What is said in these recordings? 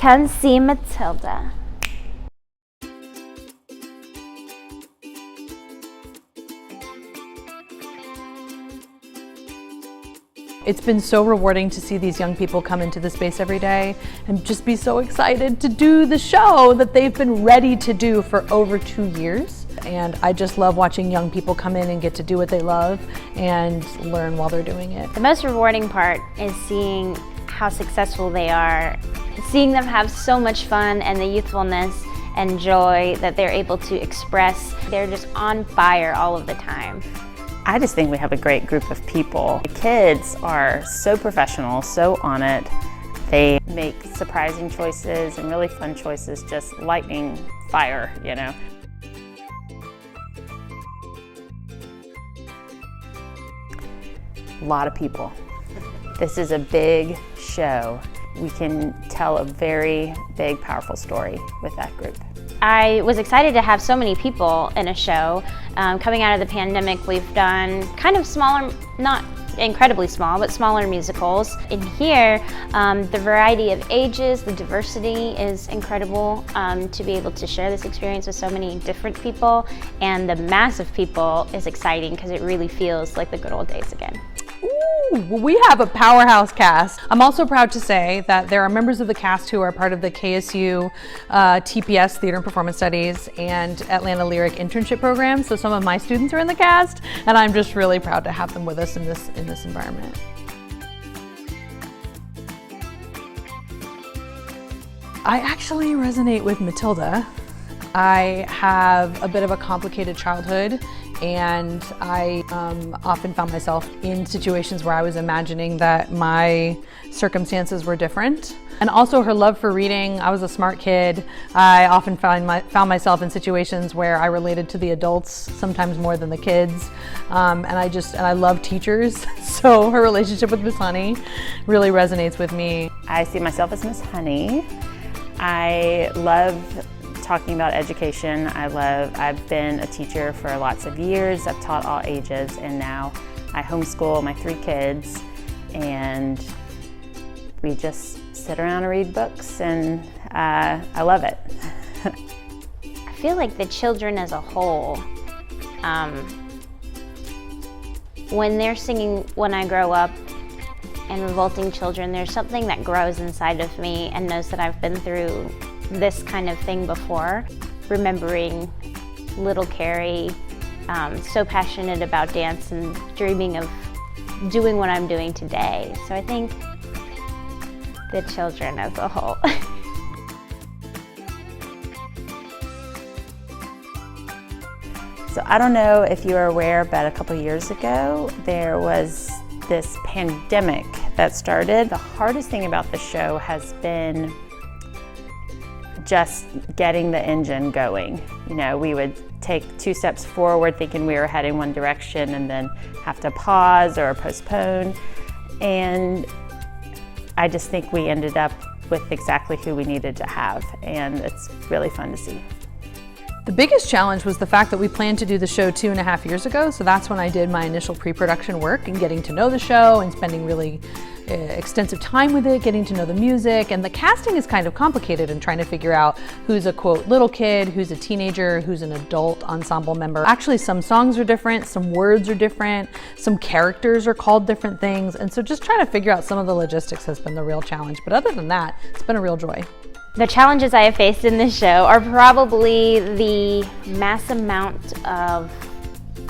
Come see Matilda. It's been so rewarding to see these young people come into the space every day and just be so excited to do the show that they've been ready to do for over 2 years. And I just love watching young people come in and get to do what they love and learn while they're doing it. The most rewarding part is seeing how successful they are, seeing them have so much fun and the youthfulness and joy that they're able to express. They're just on fire all of the time. I just think we have a great group of people. The kids are so professional, so on it. They make surprising choices and really fun choices, just lightning fire, you know. A lot of people. This is a big show. We can tell a very big, powerful story with that group. I was excited to have so many people in a show. Coming out of the pandemic, we've done kind of smaller, not incredibly small, but smaller musicals. In here, the variety of ages, the diversity is incredible to be able to share this experience with so many different people. And the mass of people is exciting because it really feels like the good old days again. Ooh, well, we have a powerhouse cast. I'm also proud to say that there are members of the cast who are part of the KSU TPS, Theater and Performance Studies, and Atlanta Lyric internship program. So some of my students are in the cast, and I'm just really proud to have them with us in this environment. I actually resonate with Matilda. I have a bit of a complicated childhood, and I often found myself in situations where I was imagining that my circumstances were different. And also her love for reading. I was a smart kid. I often found myself in situations where I related to the adults, sometimes more than the kids. And I love teachers, so her relationship with Miss Honey really resonates with me. I see myself as Miss Honey. I love talking about education. I've been a teacher for lots of years. I've taught all ages, and now I homeschool my 3 kids, and we just sit around and read books, and I love it. I feel like the children as a whole, when they're singing When I Grow Up and Revolting Children, there's something that grows inside of me and knows that I've been through this kind of thing before. Remembering little Carrie, so passionate about dance and dreaming of doing what I'm doing today. So I think the children as a whole. So I don't know if you are aware, but a couple years ago, there was this pandemic that started. The hardest thing about the show has been just getting the engine going. You know, we would take 2 steps forward thinking we were heading one direction and then have to pause or postpone. And I just think we ended up with exactly who we needed to have, and it's really fun to see. The biggest challenge was the fact that we planned to do the show 2.5 years ago, so that's when I did my initial pre-production work and getting to know the show and spending really extensive time with it, getting to know the music, and the casting is kind of complicated and trying to figure out who's a quote little kid, who's a teenager, who's an adult ensemble member. Actually, some songs are different, some words are different, some characters are called different things, and so just trying to figure out some of the logistics has been the real challenge. But other than that, it's been a real joy. The challenges I have faced in this show are probably the mass amount of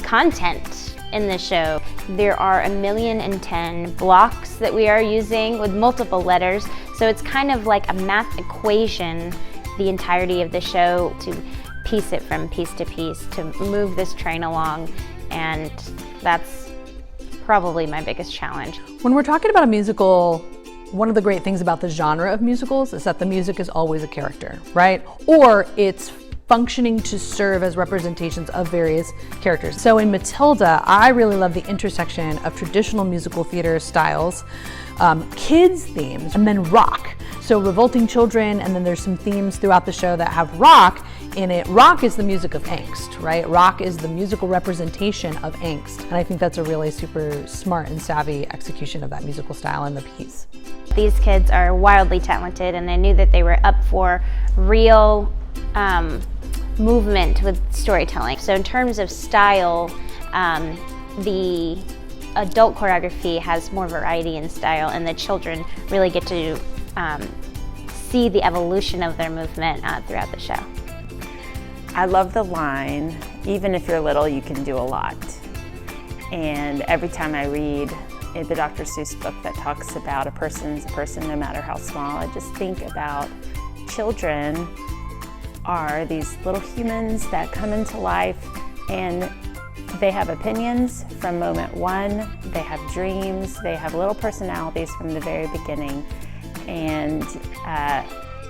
content in the show. There are 1,010,000 blocks that we are using with multiple letters, so it's kind of like a math equation, the entirety of the show, to piece it from piece to piece, to move this train along, and that's probably my biggest challenge. When we're talking about a musical, one of the great things about the genre of musicals is that the music is always a character, right? Or it's functioning to serve as representations of various characters. So in Matilda, I really love the intersection of traditional musical theater styles, kids themes, and then rock. So Revolting Children, and then there's some themes throughout the show that have rock in it. Rock is the music of angst, right? Rock is the musical representation of angst. And I think that's a really super smart and savvy execution of that musical style in the piece. These kids are wildly talented, and I knew that they were up for real movement with storytelling. So in terms of style, the adult choreography has more variety in style, and the children really get to see the evolution of their movement throughout the show. I love the line, even if you're little, you can do a lot. And every time I read the Dr. Seuss book that talks about a person's a person no matter how small, I just think about children are these little humans that come into life, and they have opinions from moment one, they have dreams, they have little personalities from the very beginning. And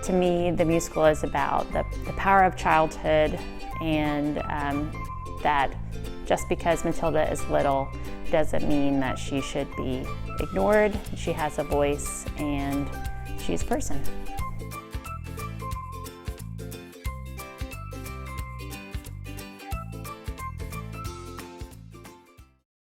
to me, the musical is about the power of childhood, and that just because Matilda is little doesn't mean that she should be ignored. She has a voice, and she's a person.